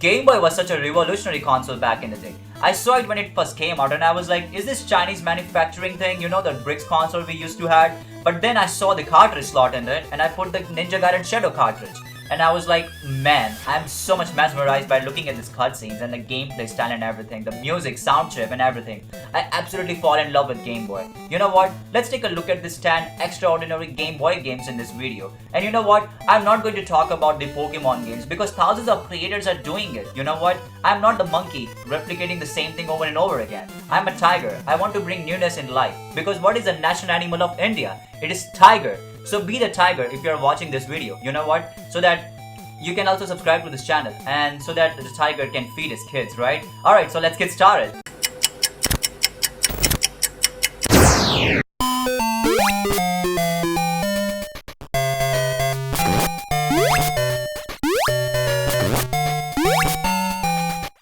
Game Boy was such a revolutionary console back in the day. I saw it when it first came out and I was like, is this Chinese manufacturing thing, you know, the bricks console we used to have? But then I saw the cartridge slot in it and I put the Ninja Gaiden Shadow cartridge. And I was like, man, I'm so much mesmerized by looking at these cutscenes and the gameplay style and everything, the music, sound chip and everything. I absolutely fall in love with Game Boy. You know what? Let's take a look at these 10 extraordinary Game Boy games in this video. And you know what? I'm not going to talk about the Pokemon games because thousands of creators are doing it. You know what? I'm not the monkey replicating the same thing over and over again. I'm a tiger. I want to bring newness in life. Because what is the national animal of India? It is tiger. So be the tiger if you're watching this video, you know what? So that you can also subscribe to this channel and so that the tiger can feed his kids, right? Alright, so let's get started.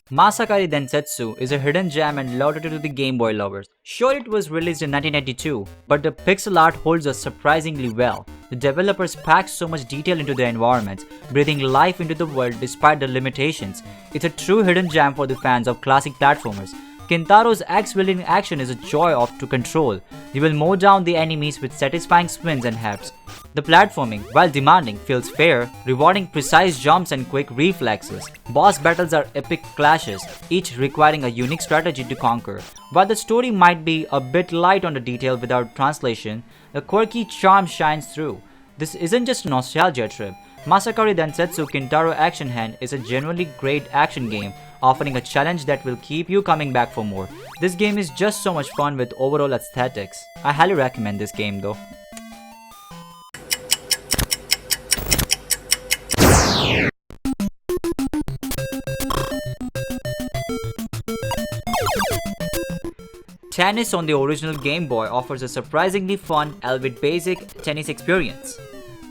Masakari Densetsu is a hidden gem and lauded to the Game Boy lovers. Sure, it was released in 1992, but the pixel art holds us surprisingly well. The developers packed so much detail into their environments, breathing life into the world despite the limitations. It's a true hidden gem for the fans of classic platformers. Kintarou's axe-wielding action is a joy to control. You will mow down the enemies with satisfying spins and heps. The platforming, while demanding, feels fair, rewarding precise jumps and quick reflexes. Boss battles are epic clashes, each requiring a unique strategy to conquer. While the story might be a bit light on the detail without translation, the quirky charm shines through. This isn't just a nostalgia trip. Masakari Densetsu Kintarou Action-Hen is a genuinely great action game, offering a challenge that will keep you coming back for more. This game is just so much fun with overall aesthetics. I highly recommend this game though. Tennis on the original Game Boy offers a surprisingly fun, albeit basic, tennis experience.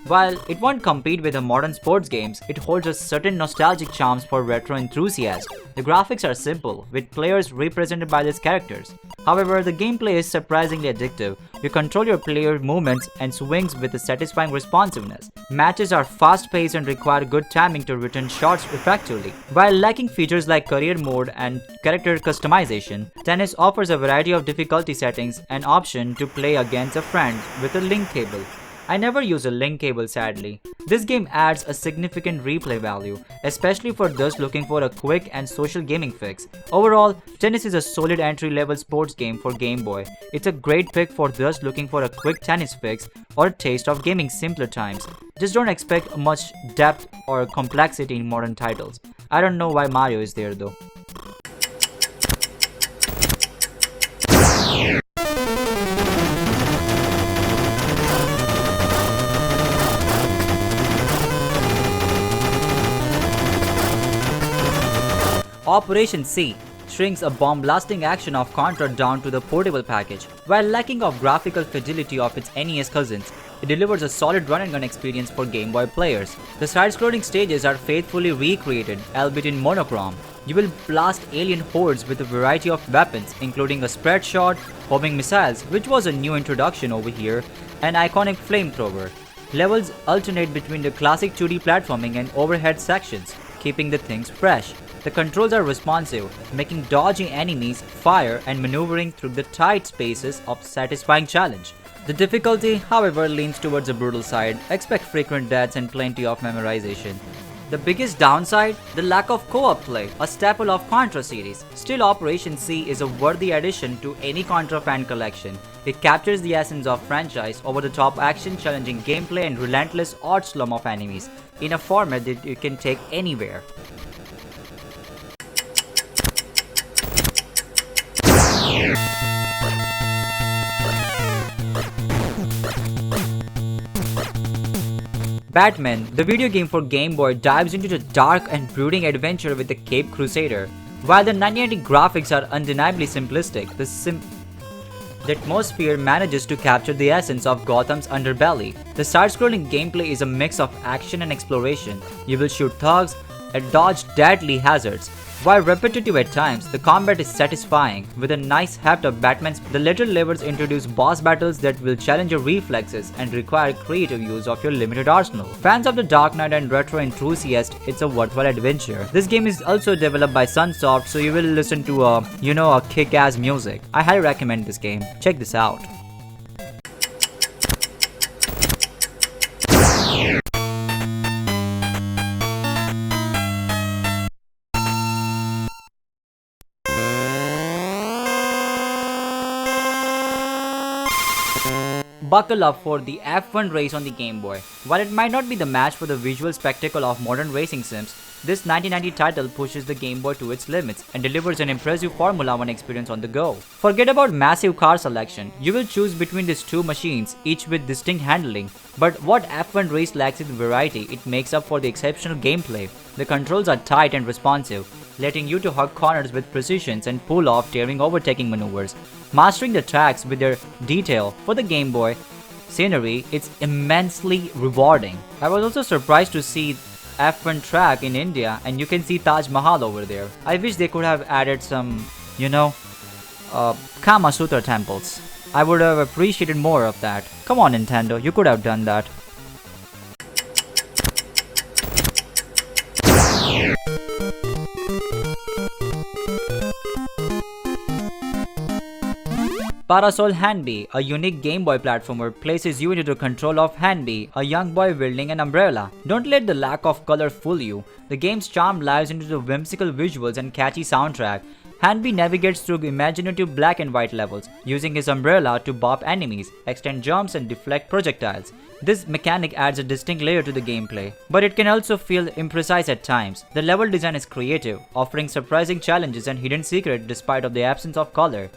While it won't compete with the modern sports games, it holds a certain nostalgic charms for retro enthusiasts. The graphics are simple, with players represented by these characters. However, the gameplay is surprisingly addictive. You control your player movements and swings with a satisfying responsiveness. Matches are fast-paced and require good timing to return shots effectively. While lacking features like career mode and character customization, tennis offers a variety of difficulty settings and option to play against a friend with a link cable. I never use a link cable sadly. This game adds a significant replay value, especially for those looking for a quick and social gaming fix. Overall, tennis is a solid entry-level sports game for Game Boy. It's a great pick for those looking for a quick tennis fix or a taste of gaming simpler times. Just don't expect much depth or complexity in modern titles. I don't know why Mario is there though. Operation C shrinks a bomb-blasting action of Contra down to the portable package. While lacking of graphical fidelity of its NES cousins, it delivers a solid run-and-gun experience for Game Boy players. The side-scrolling stages are faithfully recreated, albeit in monochrome. You will blast alien hordes with a variety of weapons, including a spread shot, homing missiles, which was a new introduction over here, and iconic flamethrower. Levels alternate between the classic 2D platforming and overhead sections, keeping the things fresh. The controls are responsive, making dodging enemies, fire, and maneuvering through the tight spaces a satisfying challenge. The difficulty, however, leans towards the brutal side. Expect frequent deaths and plenty of memorization. The biggest downside? The lack of co-op play, a staple of Contra series. Still, Operation C is a worthy addition to any Contra fan collection. It captures the essence of franchise, over-the-top action, challenging gameplay, and relentless odd slum of enemies in a format that you can take anywhere. Batman, the video game for Game Boy, dives into the dark and brooding adventure with the Cape Crusader. While the 1990 graphics are undeniably simplistic, the atmosphere manages to capture the essence of Gotham's underbelly. The side-scrolling gameplay is a mix of action and exploration. You will shoot thugs, and dodge deadly hazards. While repetitive at times, the combat is satisfying. With a nice heft of Batman's, the later levels introduce boss battles that will challenge your reflexes and require creative use of your limited arsenal. Fans of the Dark Knight and retro enthusiasts, it's a worthwhile adventure. This game is also developed by Sunsoft, so you will listen to a kick-ass music. I highly recommend this game. Check this out. Buckle up for the F1 race on the Game Boy. While it might not be the match for the visual spectacle of modern racing sims, this 1990 title pushes the Game Boy to its limits and delivers an impressive Formula 1 experience on the go. Forget about massive car selection, you will choose between these two machines, each with distinct handling. But what F1 race lacks in variety, it makes up for the exceptional gameplay. The controls are tight and responsive, letting you to hug corners with precision and pull off daring overtaking maneuvers. Mastering the tracks with their detail for the Game Boy scenery, it's immensely rewarding. I was also surprised to see F1 track in India, and you can see Taj Mahal over there. I wish they could have added some, Kama Sutra temples. I would have appreciated more of that. Come on Nintendo, you could have done that. Parasol Henbee, a unique Game Boy platformer, places you into the control of Henbee, a young boy wielding an umbrella. Don't let the lack of color fool you. The game's charm lies into the whimsical visuals and catchy soundtrack. Henbee navigates through imaginative black and white levels, using his umbrella to bop enemies, extend jumps and deflect projectiles. This mechanic adds a distinct layer to the gameplay, but it can also feel imprecise at times. The level design is creative, offering surprising challenges and hidden secrets despite of the absence of color.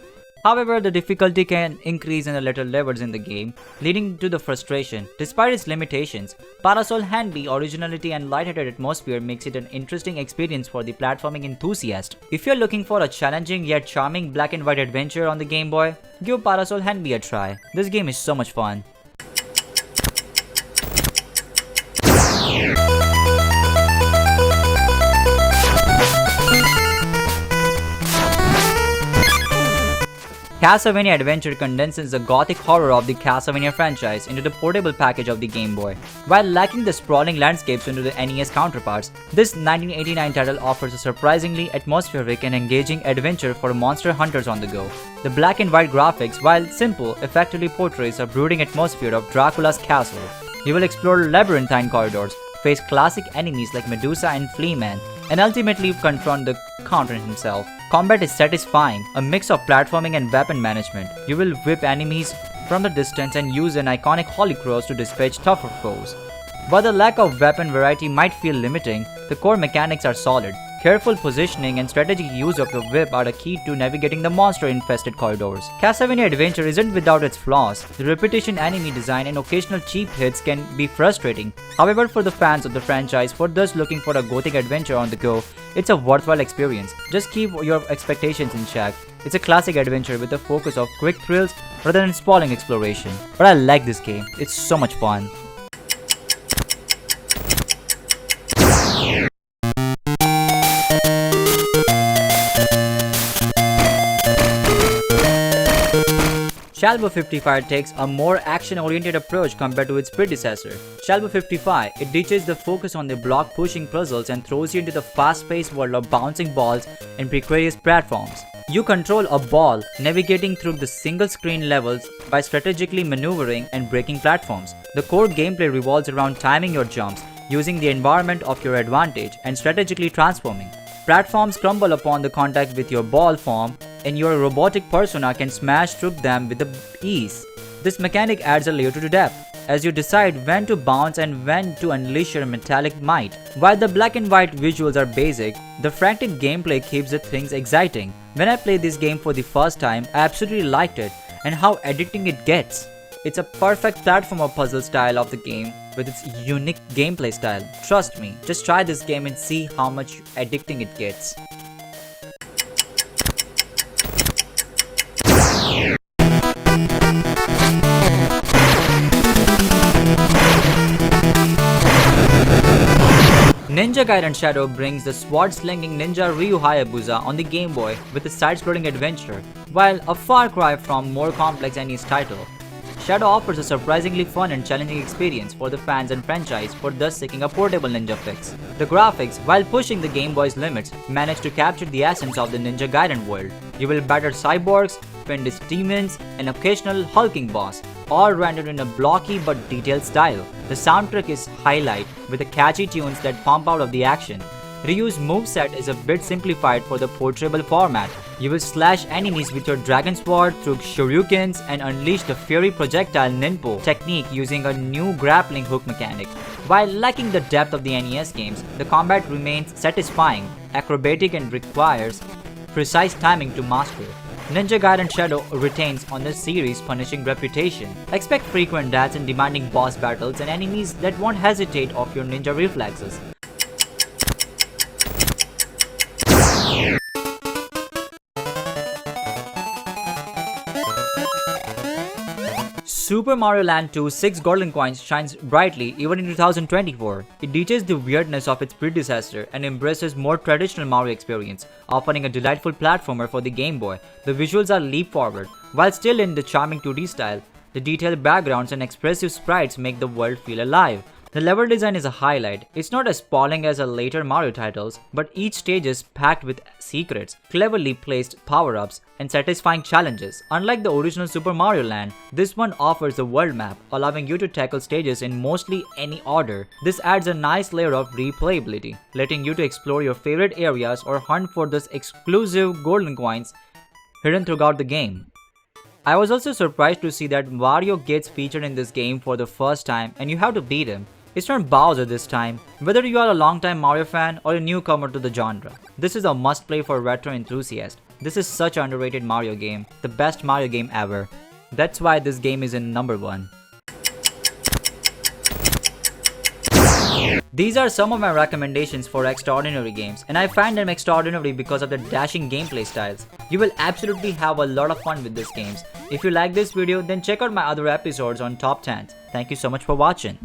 However, the difficulty can increase in the later levels in the game, leading to the frustration. Despite its limitations, Parasol Henbee originality and lighthearted atmosphere makes it an interesting experience for the platforming enthusiast. If you're looking for a challenging yet charming black and white adventure on the Game Boy, give Parasol Henbee a try. This game is so much fun. Castlevania Adventure condenses the gothic horror of the Castlevania franchise into the portable package of the Game Boy. While lacking the sprawling landscapes into the NES counterparts, this 1989 title offers a surprisingly atmospheric and engaging adventure for monster hunters on the go. The black and white graphics, while simple, effectively portrays a brooding atmosphere of Dracula's castle. You will explore labyrinthine corridors, face classic enemies like Medusa and Fleaman, and ultimately confront the Count himself. Combat is satisfying, a mix of platforming and weapon management. You will whip enemies from the distance and use an iconic Holy Cross to dispatch tougher foes. While the lack of weapon variety might feel limiting, the core mechanics are solid. Careful positioning and strategic use of the whip are the key to navigating the monster-infested corridors. Castlevania Adventure isn't without its flaws. The repetition enemy design and occasional cheap hits can be frustrating. However, for the fans of the franchise, for those looking for a gothic adventure on the go, it's a worthwhile experience. Just keep your expectations in check. It's a classic adventure with a focus of quick thrills rather than sprawling exploration. But I like this game. It's so much fun. Chalvo 55 takes a more action-oriented approach compared to its predecessor. Chalvo 55, it ditches the focus on the block-pushing puzzles and throws you into the fast-paced world of bouncing balls and precarious platforms. You control a ball, navigating through the single-screen levels by strategically maneuvering and breaking platforms. The core gameplay revolves around timing your jumps, using the environment of your advantage, and strategically transforming. Platforms crumble upon the contact with your ball form, and your robotic persona can smash through them with ease. This mechanic adds a layer to depth, as you decide when to bounce and when to unleash your metallic might. While the black and white visuals are basic, the frantic gameplay keeps the things exciting. When I played this game for the first time, I absolutely liked it, and how addicting it gets. It's a perfect platformer puzzle style of the game with its unique gameplay style. Trust me, just try this game and see how much addicting it gets. Ninja Gaiden Shadow brings the sword-slinging ninja Ryu Hayabusa on the Game Boy with a side-scrolling adventure, while a far cry from more complex NES title. Shadow offers a surprisingly fun and challenging experience for the fans and franchise for thus seeking a portable ninja fix. The graphics, while pushing the Game Boy's limits, manage to capture the essence of the Ninja Gaiden world. You will battle cyborgs, fiendish demons, and occasional hulking boss, all rendered in a blocky but detailed style. The soundtrack is highlight with the catchy tunes that pump out of the action. Ryu's moveset is a bit simplified for the portable format. You will slash enemies with your dragon sword through shurikens and unleash the fury projectile ninpo technique using a new grappling hook mechanic. While lacking the depth of the NES games, the combat remains satisfying, acrobatic and requires precise timing to master. Ninja Gaiden Shadow retains on the series' punishing reputation. Expect frequent deaths and demanding boss battles and enemies that won't hesitate off your ninja reflexes. Super Mario Land 2's 6 golden coins shines brightly even in 2024. It ditches the weirdness of its predecessor and embraces more traditional Mario experience, offering a delightful platformer for the Game Boy. The visuals are leap forward, while still in the charming 2D style. The detailed backgrounds and expressive sprites make the world feel alive. The level design is a highlight. It's not as sprawling as the later Mario titles, but each stage is packed with secrets, cleverly placed power-ups, and satisfying challenges. Unlike the original Super Mario Land, this one offers a world map, allowing you to tackle stages in mostly any order. This adds a nice layer of replayability, letting you to explore your favorite areas or hunt for those exclusive golden coins hidden throughout the game. I was also surprised to see that Wario gets featured in this game for the first time and you have to beat him. It's not Bowser this time, whether you are a long-time Mario fan or a newcomer to the genre. This is a must-play for retro enthusiasts. This is such an underrated Mario game, the best Mario game ever. That's why this game is in number 1. These are some of my recommendations for extraordinary games, and I find them extraordinary because of the dashing gameplay styles. You will absolutely have a lot of fun with these games. If you like this video, then check out my other episodes on top 10s. Thank you so much for watching.